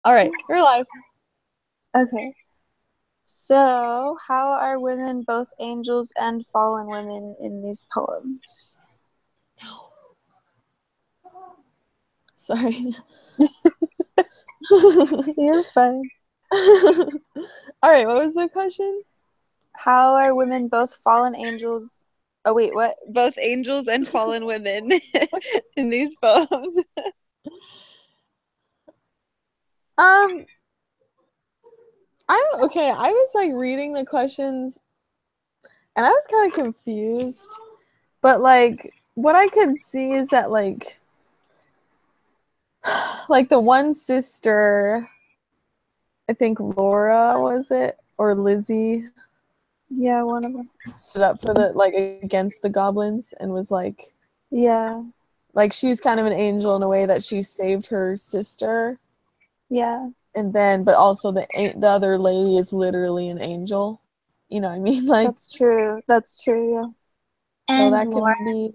All right, we're live. Okay. So, how are women both angels and fallen women in these poems? Sorry. You're fine. All right, what was the question? How are women both fallen angels? Oh, wait, what? Both angels and fallen women in these poems? Um, I'm okay. I was like reading the questions and I was kind of confused. But like what I could see is that like the one sister, I think Laura was it or Lizzie, Yeah, one of them. stood up for the like against the goblins and was Yeah, like she's kind of an angel in a way that she saved her sister, yeah. and then but also the other lady is literally an angel. You know what I mean? Like That's true. That's true, yeah. so And that Laura can be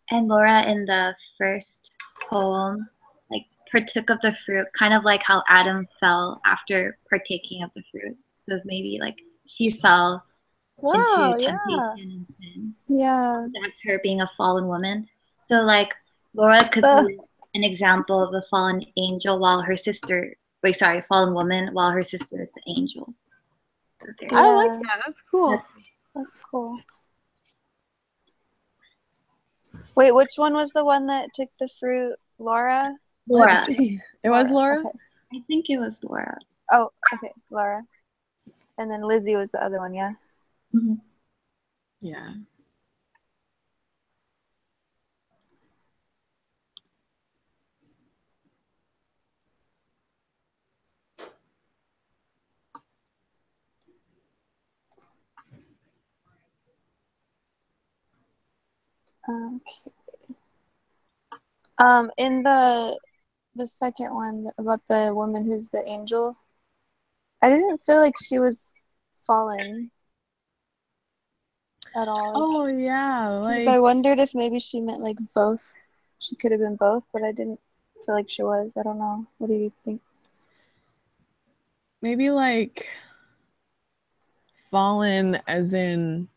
and Laura in the first poem, like partook of the fruit, kind of like how Adam fell after partaking of the fruit. So maybe like she fell into wow, temptation yeah. and sin. Yeah. That's her being a fallen woman. So like Laura could Ugh. be an example of a fallen angel while her sister wait, sorry, fallen woman while her sister is an angel. So I like Yeah, that. That's cool. that's cool. Wait, which one was the one that took the fruit? Laura? Let's Laura. see. It was Laura. Laura? Okay. I think it was Laura. Oh, okay. Laura. And then Lizzie was the other one, yeah? Mhm. Yeah. Okay. In the second one about the woman who's the angel, I didn't feel like she was fallen at all. Like, Oh yeah, because I like wondered if maybe she meant like both. She could have been both, but I didn't feel like she was. I don't know. What do you think? maybe like fallen as in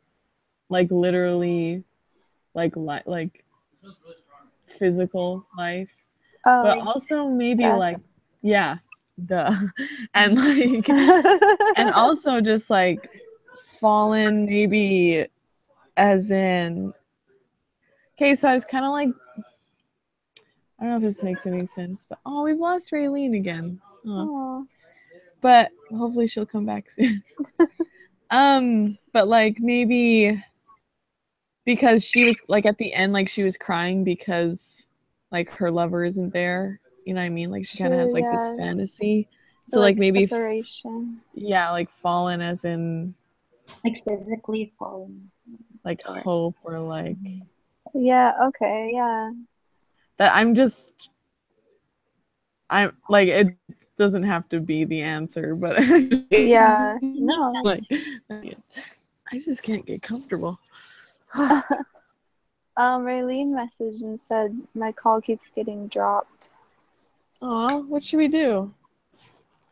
like literally like physical life, Oh, but like also maybe death. like yeah, duh. And like and also just like fallen maybe as in okay, so I was kind of like I don't know if this makes any sense, but oh, we've lost Raylene again. Oh. Oh, But hopefully she'll come back soon. But like maybe because she was like at the end, like she was crying because like her lover isn't there. You know what I mean? Like she kind of has true. like this Yeah. fantasy. So So like like maybe separation. yeah, like fallen as in Like physically fallen. like Or hope or like Yeah. Okay. Yeah. that I'm like it doesn't have to be the answer, but Yeah. it makes No. like sense. I just can't get comfortable. Raylene messaged and said my call keeps getting dropped. Aw, what should we do?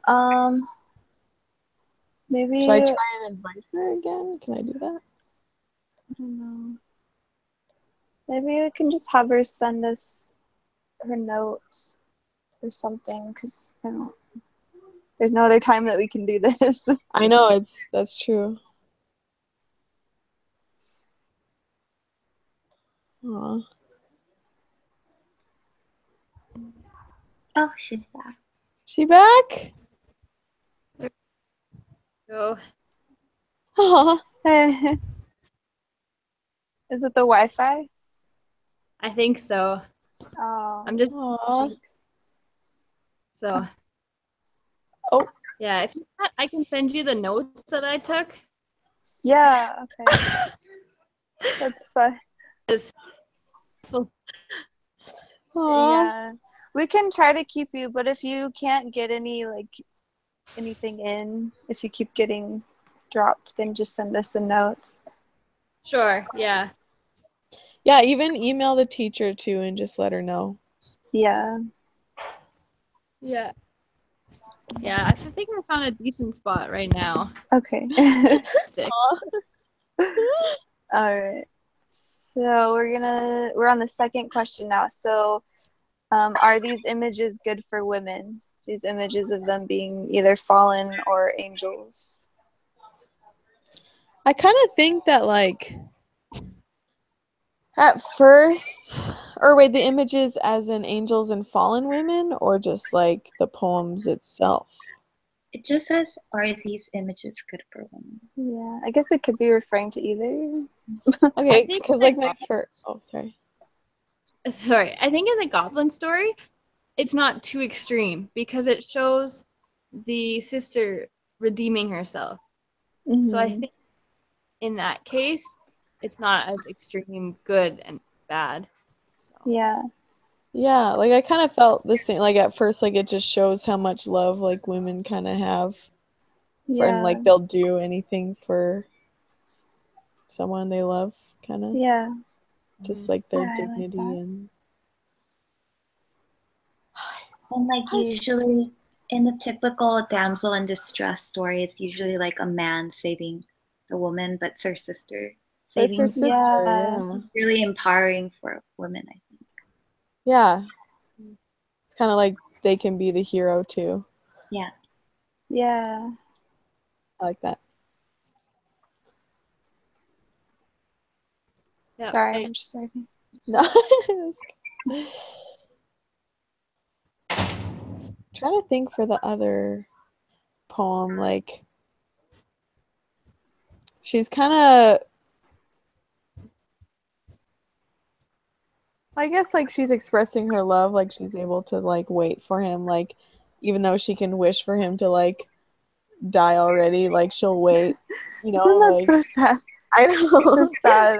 Um, Should I maybe I try and invite her again? Can I do that? don't know. Maybe we can just have her send us her notes or something, because I don't. There's no other time that we can do this. I know that's true. Aw. Oh, she's back. She back? Go. Aw. Is it the Wi-Fi? I think so. Oh, I'm just Aw. thanks. so Oh. yeah. If you want, I can send you the notes that I took. Yeah. Okay. That's fine. So Aw. Yeah. We can try to keep you, but if you can't get anything in, if you keep getting dropped, then just send us a note. sure, yeah. Yeah, even email the teacher too and just let her know. Yeah. Yeah. Yeah, I think I found a decent spot right now. Okay. Sick. All right. So we're on the second question now. So, are these images good for women? These images of them being either fallen or angels. I kind of think that like at first, or wait, the images as in angels and fallen women, or just like the poems itself? It just says, "Are these images good for women?" Yeah, I guess it could be referring to either. Okay, think because like my first, oh sorry. Sorry, I think in the Goblin story, it's not too extreme because it shows the sister redeeming herself. So I think in that case, it's not as extreme good and bad. So Yeah. Yeah, like I kind of felt the same. Like at first, like it just shows how much love like women kind of have, and Yeah. like they'll do anything for someone they love, kind of Yeah. just like their Yeah, I like dignity that. and. And like usually in the typical damsel in distress story, it's usually like a man saving the woman, but it's her sister But it's her saving. sister, Yeah. yeah. It's really empowering for women, I think. Yeah. It's kind of like they can be the hero too. Yeah. Yeah. I like that. yeah. Sorry, I'm just sorry. No. Trying to think for the other poem, like she's kind of, I guess like she's expressing her love, like she's able to like wait for him, like even though she can wish for him to like die already, like she'll wait, Isn't that like so sad? I It's know. just sad.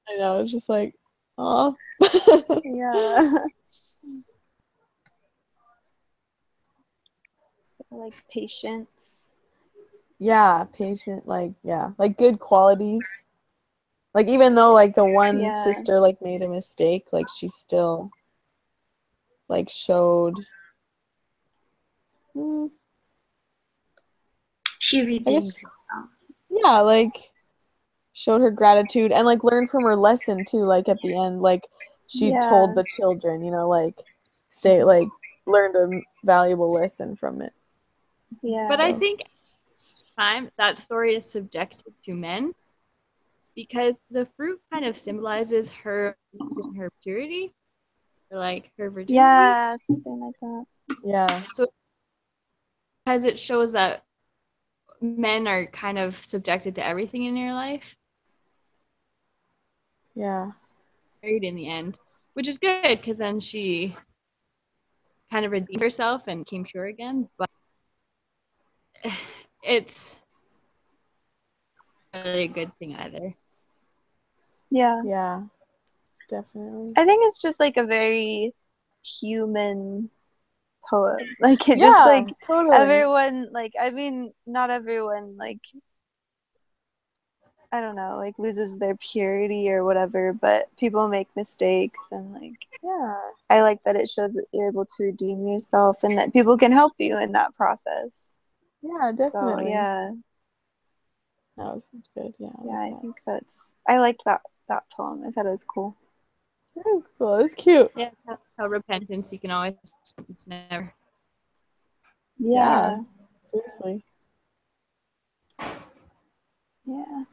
I know, it's just like, oh. Yeah. So, like patience. Yeah, patient, like yeah, like good qualities. Like even though like the one Yeah. sister like made a mistake, like she still like showed mm, She I redeemed guess herself. yeah, like showed her gratitude and like learned from her lesson too, like at the end, like she told Yeah. the children, like stay like learned a valuable lesson from it. Yeah. But I So think time that story is subjected to men because the fruit kind of symbolizes her losing her purity or like her virginity. Yeah, something like that. yeah. So because it shows that men are kind of subjected to everything in your life, Yeah. married in the end, which is good because then she kind of redeemed herself and came pure again. But it's really a good thing either. Yeah. Yeah. Definitely. I think it's just like a very human poem. Like it Yeah, just like totally. everyone like I mean not everyone like I don't know, like loses their purity or whatever, but people make mistakes and like Yeah. I like that it shows that you're able to redeem yourself and that people can help you in that process. Yeah, So definitely. yeah, That was good. Yeah, I yeah, like I that. think I liked that poem. I thought it was cool. That was cool. It was cute. Yeah, how repentance you can always it's never. Yeah. Yeah, Seriously. yeah.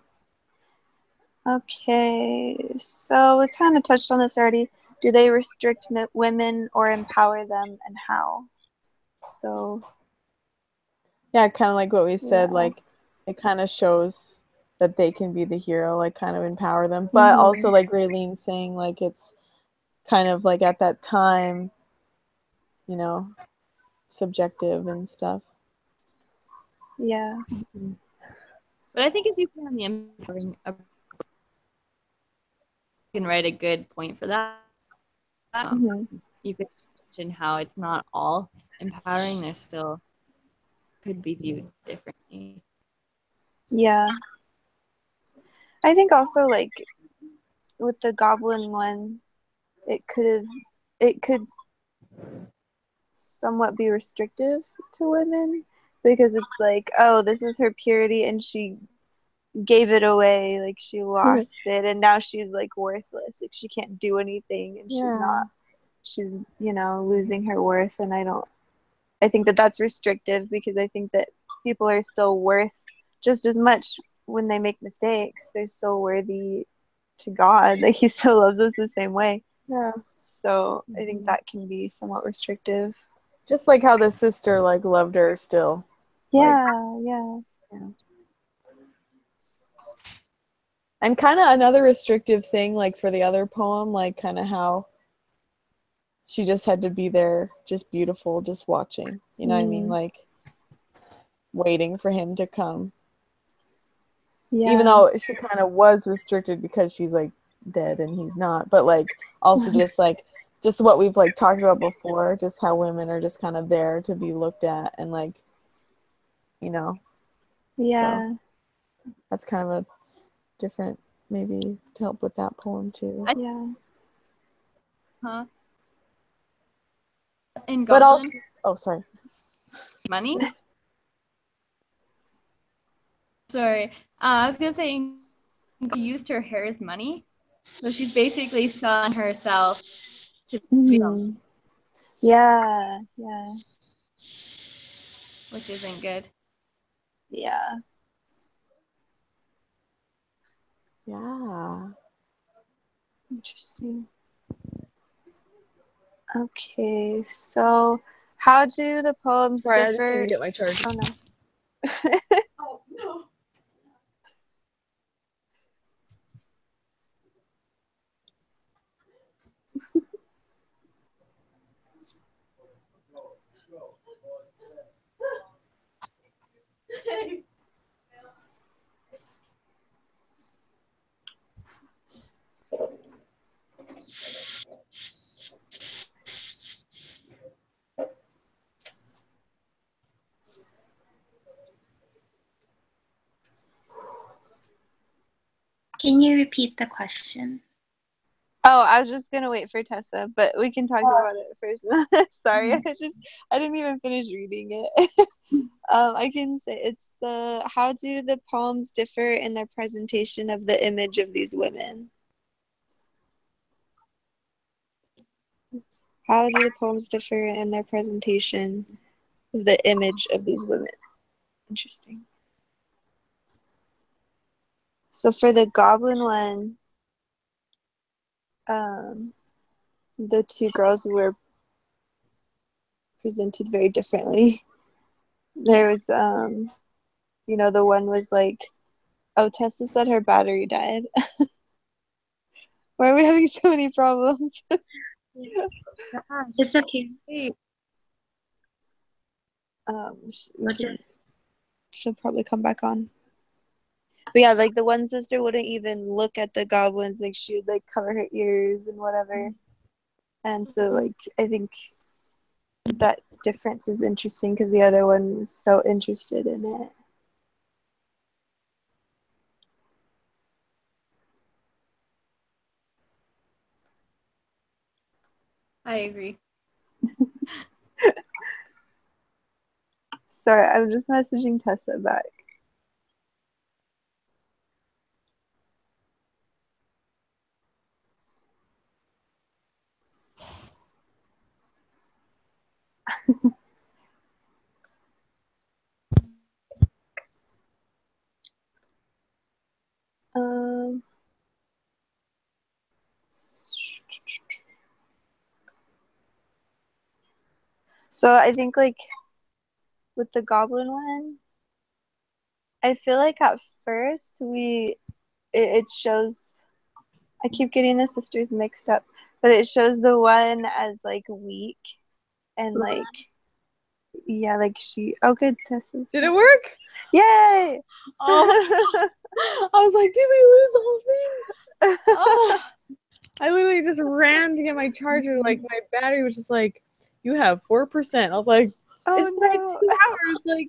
Okay, so we kind of touched on this already. Do they restrict women or empower them, and how? So Yeah, kind of like what we said, yeah. like it kind of shows that they can be the hero, like kind of empower them. But also like Raylene saying like it's kind of like at that time, subjective and stuff. Yeah. But I think if you put on the empowering, you can write a good point for that. You could just mention how it's not all empowering. There still could be viewed differently. Yeah. I think also like with the Goblin one, it could somewhat be restrictive to women, because it's like, oh, this is her purity and she gave it away, like she lost it, and now she's like worthless, like she can't do anything, and she's losing her worth. And I think that that's restrictive, because I think that people are still worth just as much when they make mistakes. They're still worthy to God, like he still loves us the same way. So I think that can be somewhat restrictive, just like how the sister like loved her still. Yeah. And kind of another restrictive thing, like for the other poem, like kind of how she just had to be there, just beautiful, just watching. You know what I mean? Like waiting for him to come. Yeah. Even though she kind of was restricted because she's like dead and he's not. But like also just what we've like talked about before, just how women are just kind of there to be looked at and like, Yeah. So that's kind of a different, maybe to help with that poem too. Yeah. Huh? In But Goblin, also, sorry. money? Sorry. I was gonna say, she used her hair as money, so she's basically selling herself to be someone, Yeah. which isn't good. Yeah. Interesting. Okay, so how do the poems Sorry, I just differ? need to get my charger. Oh no. Oh no. Can you repeat the question? Oh, I was just gonna wait for Tessa, but we can talk about it first. Sorry, I didn't even finish reading it. I can say it's how do the poems differ in their presentation of the image of these women? How do the poems differ in their presentation of the image of these women? Interesting. So for the Goblin one, the two girls were presented very differently. There was, the one was like, oh, Tessa said her battery died. Why are we having so many problems? It's okay. She'll probably come back on. But yeah, like the one sister wouldn't even look at the goblins, like she would like cover her ears and whatever. And so like I think that difference is interesting because the other one was so interested in it. I agree. Sorry, I'm just messaging Tessa back. So I think like with the goblin one, I feel like at first it shows, I keep getting the sisters mixed up, but it shows the one as like weak and like, yeah, like good, Tessa's. Did it work? Yay! Oh, I was like, did we lose the whole thing? Oh, I literally just ran to get my charger. Like my battery was just like, you have 4%. I was like, it's been 2 hours, like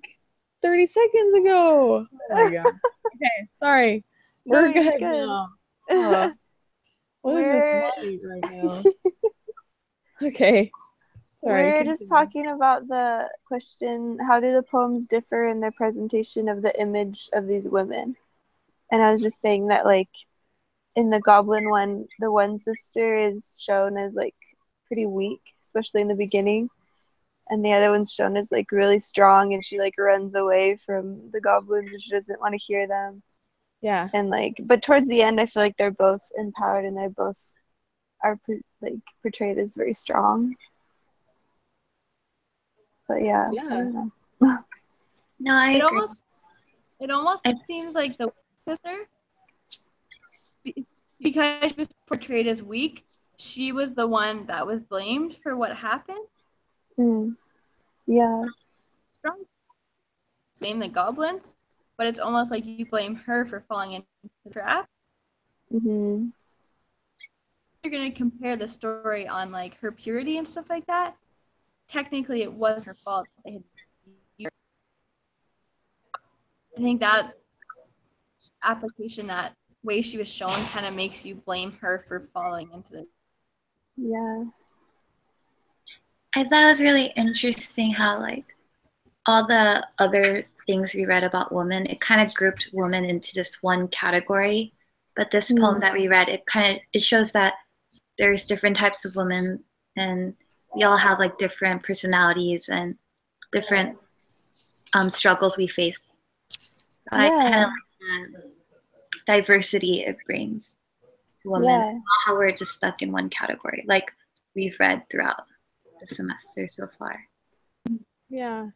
30 seconds ago. Oh my god. Okay, sorry. We're good now. What is this light right now? Okay. Sorry, we're just continue. talking about the question, how do the poems differ in their presentation of the image of these women? And I was just saying that, like, in the Goblin one, the one sister is shown as, like, pretty weak, especially in the beginning. And the other one's shown as, like, really strong, and she, like, runs away from the goblins and she doesn't want to hear them. Yeah. And, like, but towards the end, I feel like they're both empowered and they both are, like, portrayed as very strong. But yeah, I don't know. No, I It agree. almost seems like the sister, because she was portrayed as weak, she was the one that was blamed for what happened. Yeah. Strong. Same the goblins, but it's almost like you blame her for falling into the trap. Mm-hmm. You're gonna compare the story on like her purity and stuff like that. Technically, it was her fault. I think that application, that way she was shown, kind of makes you blame her for falling into the. Yeah. I thought it was really interesting how like all the other things we read about women, it kind of grouped women into this one category. But this poem that we read, it shows that there's different types of women, and we all have like different personalities and different struggles we face. So I kind of like the diversity it brings women, Yeah. not how we're just stuck in one category, like we've read throughout the semester so far. Yeah,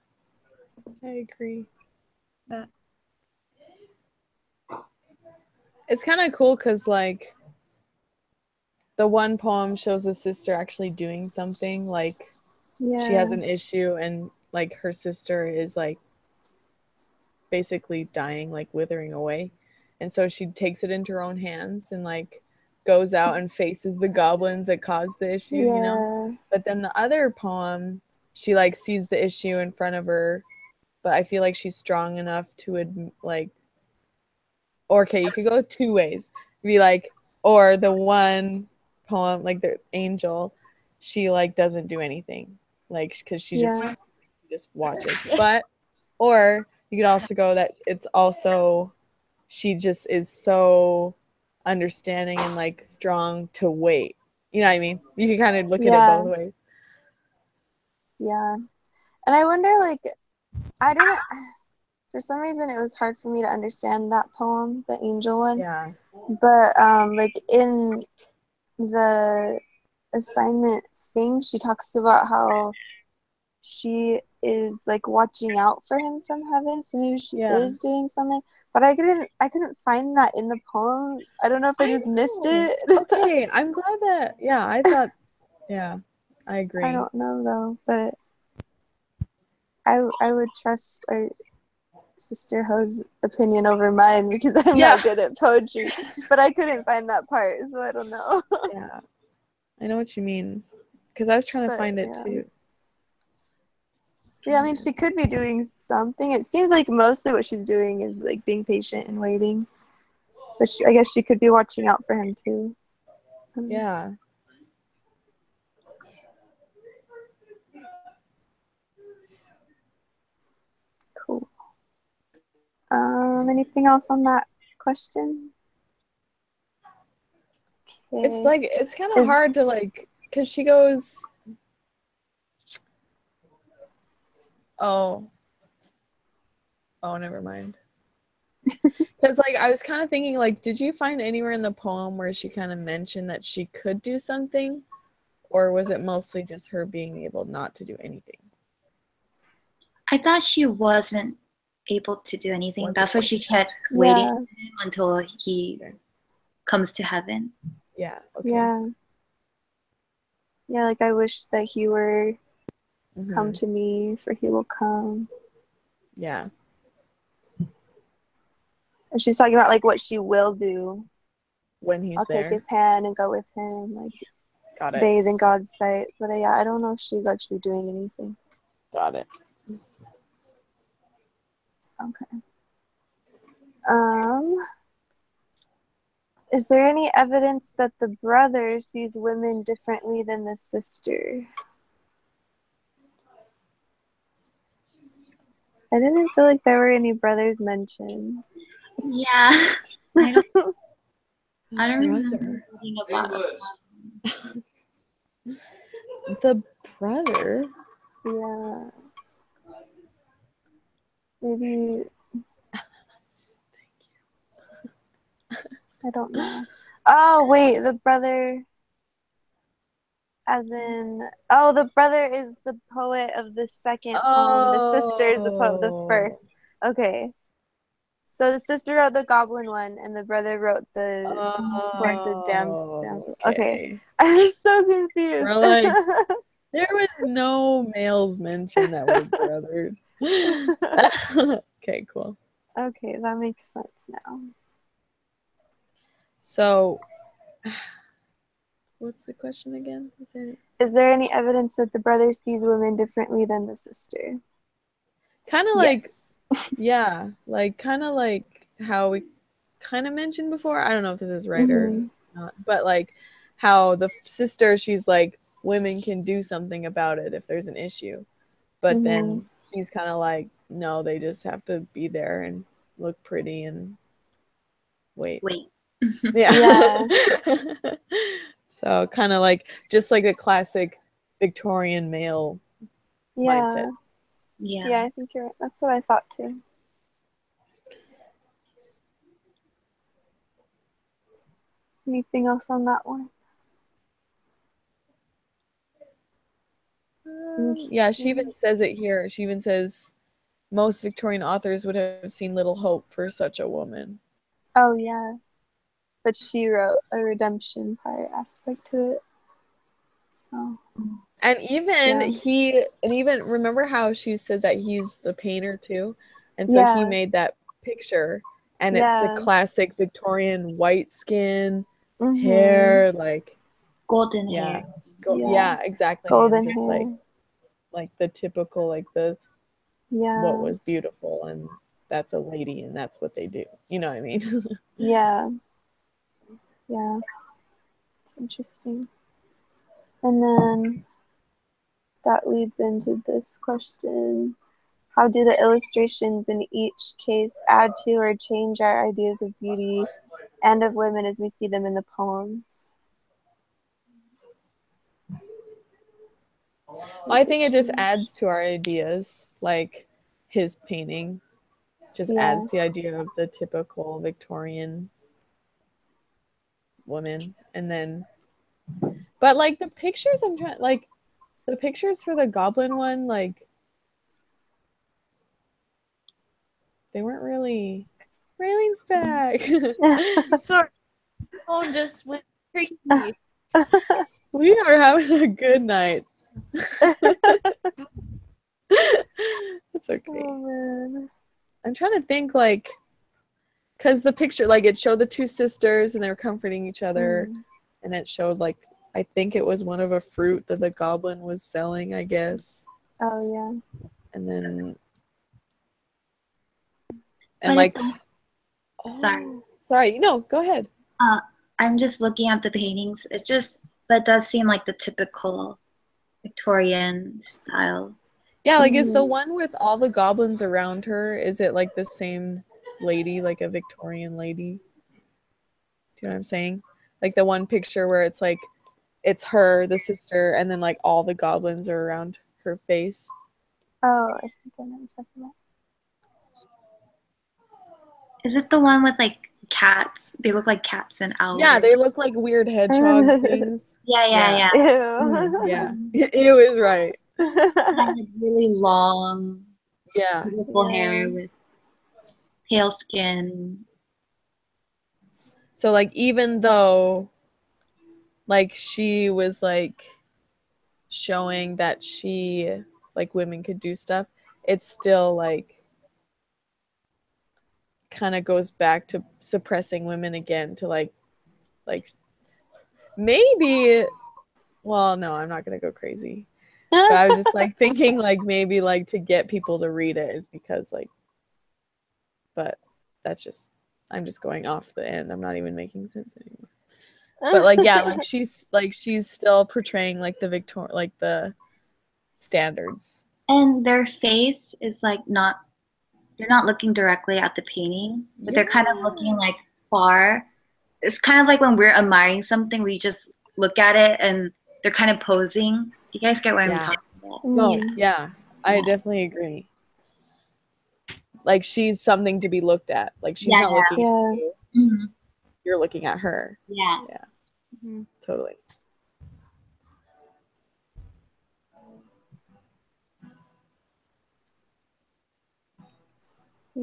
I agree. It's kind of cool because, like, the one poem shows a sister actually doing something. Like, she has an issue, and, like, her sister is, like, basically dying, like, withering away. And so she takes it into her own hands and, like, goes out and faces the goblins that caused the issue, you know? But then the other poem, she, like, sees the issue in front of her, but I feel like she's strong enough to, like, or, okay, you could go 2 ways. Be like, or the one poem, like the angel, she like doesn't do anything, like because she just watches. But or you could also go that it's also she just is so understanding and like strong to wait. You know what I mean? You can kind of look at it both ways. Yeah. And I wonder, like, I didn't, for some reason, it was hard for me to understand that poem, the angel one. Yeah. But, like, in the assignment thing, she talks about how she is, like, watching out for him from heaven. So maybe she is doing something. But I couldn't find that in the poem. I don't know if I just missed it. Okay, I'm glad that, I thought, I agree. I don't know, though, but I would trust our Sister Ho's opinion over mine because I'm not good at poetry. But I couldn't find that part, so I don't know. Yeah, I know what you mean. Because I was trying to find it too. See, I mean, she could be doing something. It seems like mostly what she's doing is like being patient and waiting. But I guess she could be watching out for him too. Yeah. Cool. Anything else on that question? Okay. It's like, it's kind of hard to like, because she goes, oh, never mind. Because like, I was kind of thinking like, did you find anywhere in the poem where she kind of mentioned that she could do something? Or was it mostly just her being able not to do anything? I thought she wasn't able to do anything. That's why she kept waiting until he comes to heaven. Yeah. Okay. Yeah, like I wish that he were come to me, for he will come. Yeah. And she's talking about like what she will do when he's there. I'll take his hand and go with him, like Got it. bathe in God's sight. But yeah, I don't know if she's actually doing anything. Got it. Okay. Is there any evidence that the brother sees women differently than the sister? I didn't feel like there were any brothers mentioned. Yeah. I don't remember Brother. reading about The brother? Yeah. Maybe. I don't know. Oh, wait, the brother. As in, oh, the brother is the poet of the second poem. The sister is the poet of the first. Okay. So the sister wrote the Goblin one, and the brother wrote the Blessed Damsel. Okay. I was so confused. We're like, there was no males mentioned that were brothers. Okay, cool. Okay, that makes sense now. So, what's the question again? Is there any evidence that the brother sees women differently than the sister? Kind of like, Yes. yeah, like kind of like how we kind of mentioned before. I don't know if this is right or not, but like how the sister, she's like, women can do something about it if there's an issue. But then he's kind of like, no, they just have to be there and look pretty and wait. Yeah. So kind of like just like a classic Victorian male mindset. Yeah, I think you're right. That's what I thought too. Anything else on that one? Yeah, she even says it here. She even says most Victorian authors would have seen little hope for such a woman. Oh, yeah. But she wrote a redemption part aspect to it. So. And even remember how she said that he's the painter too? And so he made that picture, and it's the classic Victorian white skin, hair, like golden hair. Yeah, exactly. Golden and just hair. like the typical, like the what was beautiful, and that's a lady and that's what they do. You know what I mean? Yeah. It's interesting. And then that leads into this question. How do the illustrations in each case add to or change our ideas of beauty and of women as we see them in the poems? Well, I think it just adds to our ideas, like his painting just adds the idea of the typical Victorian woman. And then, but like the pictures, I'm trying, like the pictures for the Goblin one, like they weren't really. Rayling's back. Sorry, phone just went crazy. We are having a good night. It's okay. Oh, man. I'm trying to think, like, because the picture, like, it showed the two sisters and they were comforting each other, and it showed, like, I think it was one of a fruit that the Goblin was selling, I guess. Oh, yeah. And then, and like, sorry, no, go ahead. I'm just looking at the paintings. But it does seem like the typical Victorian style. Yeah, like, is the one with all the goblins around her, is it like the same lady, like a Victorian lady? Do you know what I'm saying? Like the one picture where it's like, it's her, the sister, and then like all the goblins are around her face. Oh, I think I know what you're talking about. Is it the one with like cats? They look like cats and owls. Yeah, they look like weird hedgehog things. Yeah. Ew. Yeah. Ew is right. Like really long, beautiful hair with pale skin. So like even though like she was like showing that she like women could do stuff, it's still like kind of goes back to suppressing women again, to like maybe, well, no, I'm not gonna go crazy, but I was just like thinking like maybe like to get people to read it is because like, but that's just, I'm just going off the end, I'm not even making sense anymore. But like, yeah, like she's still portraying like the standards. And their face is like not they're not looking directly at the painting, but they're kind of looking like far. It's kind of like when we're admiring something, we just look at it and they're kind of posing. You guys get what I'm talking about? No, yeah, I definitely agree. Like she's something to be looked at. Like she's not looking at you. Mm-hmm. You're looking at her. Yeah. Yeah. Mm-hmm. Totally.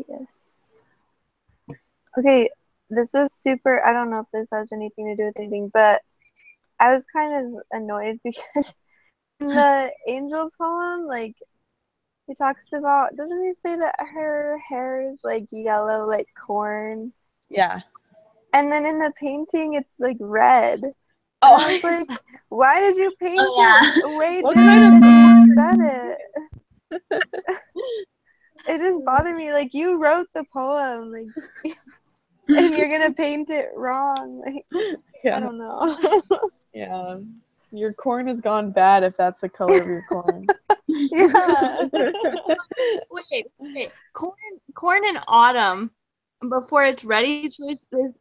Yes. Okay, this is super. I don't know if this has anything to do with anything, but I was kind of annoyed because in the angel poem, like, he talks about, doesn't he say that her hair is like yellow, like corn? Yeah. And then in the painting, it's like red. Oh, and I was like, why did you paint it way What different kind than you said it? It just bothered me. Like, you wrote the poem, like, and you're gonna paint it wrong. Like, I don't know. Yeah. Your corn has gone bad if that's the color of your corn. Yeah. Wait. Corn in autumn before it's ready. So there's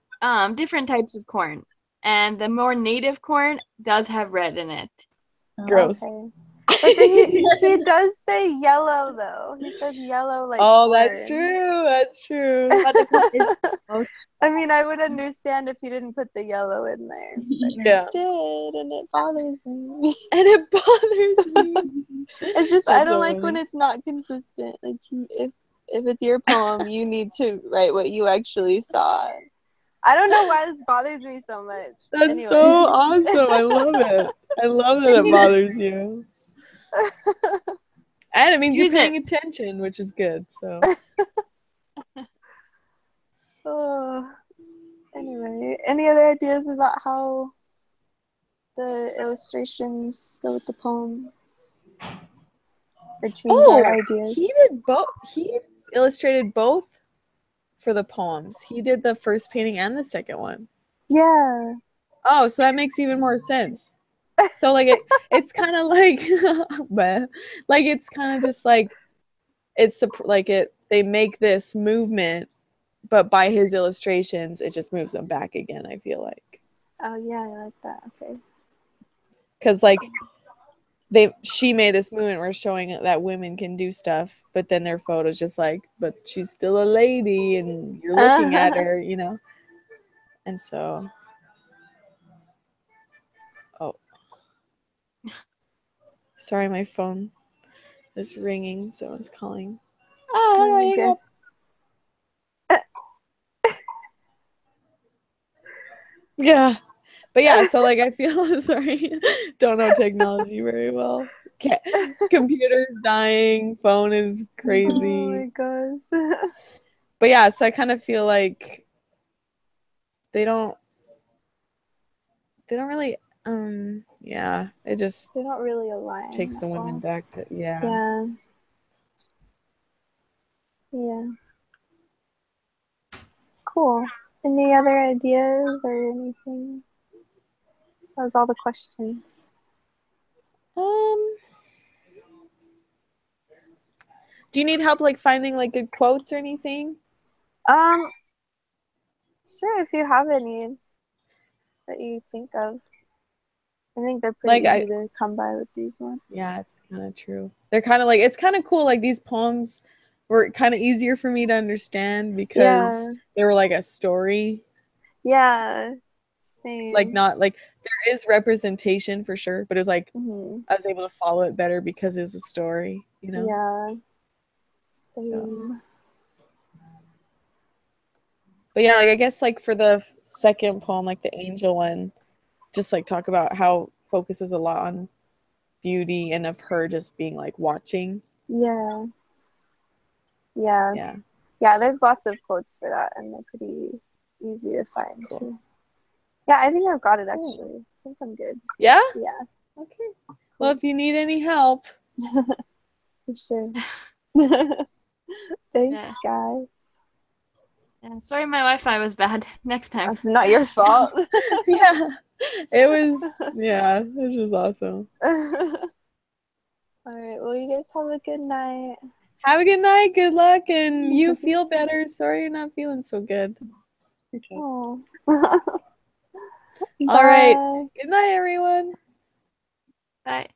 different types of corn, and the more native corn does have red in it. Gross. Okay. But then he does say yellow though. He says yellow like corn. That's true. That's true. But the corn is I mean, I would understand if you didn't put the yellow in there. But Yeah. you did, and it bothers me. And it bothers me. It's just I That's don't so like funny. when it's not consistent. Like if it's your poem, you need to write what you actually saw. I don't know why this bothers me so much. That's Anyway. so awesome. I love it. I love that it bothers you. And it means you're paying attention, which is good. So. Oh. Anyway, any other ideas about how the illustrations go with the poems? Or change our ideas? He did both. He illustrated both for the poems. He did the first painting and the second one. Yeah. Oh, so that makes even more sense. So like it's kind of like, like it's kind of just like it's like they make this movement, but by his illustrations, it just moves them back again. I feel like. Oh yeah, I like that. Okay. Because like she made this movement where showing that women can do stuff, but then their photo's just like, but she's still a lady, and you're looking at her, you know. And so. Oh. Sorry, my phone is ringing. Someone's calling. How do I hang up? Yeah. But yeah, so like I feel sorry. Don't know technology very well. Computer's dying, phone is crazy. Oh my gosh. But yeah, so I kind of feel like they don't really yeah, it just they don't really align. Takes the women back to Yeah. Cool. Any other ideas or anything? That was all the questions. Do you need help like finding like good quotes or anything? Sure, if you have any that you think of. I think they're pretty easy to come by with these ones. Yeah, it's kind of true. They're kind of like, it's kind of cool. Like these poems were kind of easier for me to understand because they were like a story. Yeah. Same. Like not like there is representation for sure, but it was like I was able to follow it better because it was a story, you know? Yeah. Same. So. But yeah, like I guess like for the second poem, like the angel one, just like talk about how focuses a lot on beauty and of her just being like watching. Yeah, there's lots of quotes for that and they're pretty easy to find too. Yeah, I think I've got it actually. I think I'm good. Yeah? Yeah. Okay. Cool. Well, if you need any help. For sure. Thanks, guys. Yeah, sorry my Wi-Fi was bad. Next time. That's not your fault. Yeah. It was awesome. All right. Well, you guys have a good night. Have a good night. Good luck, and you feel better. Sorry you're not feeling so good. Okay. Oh. All right. Bye. Good night, everyone. Bye.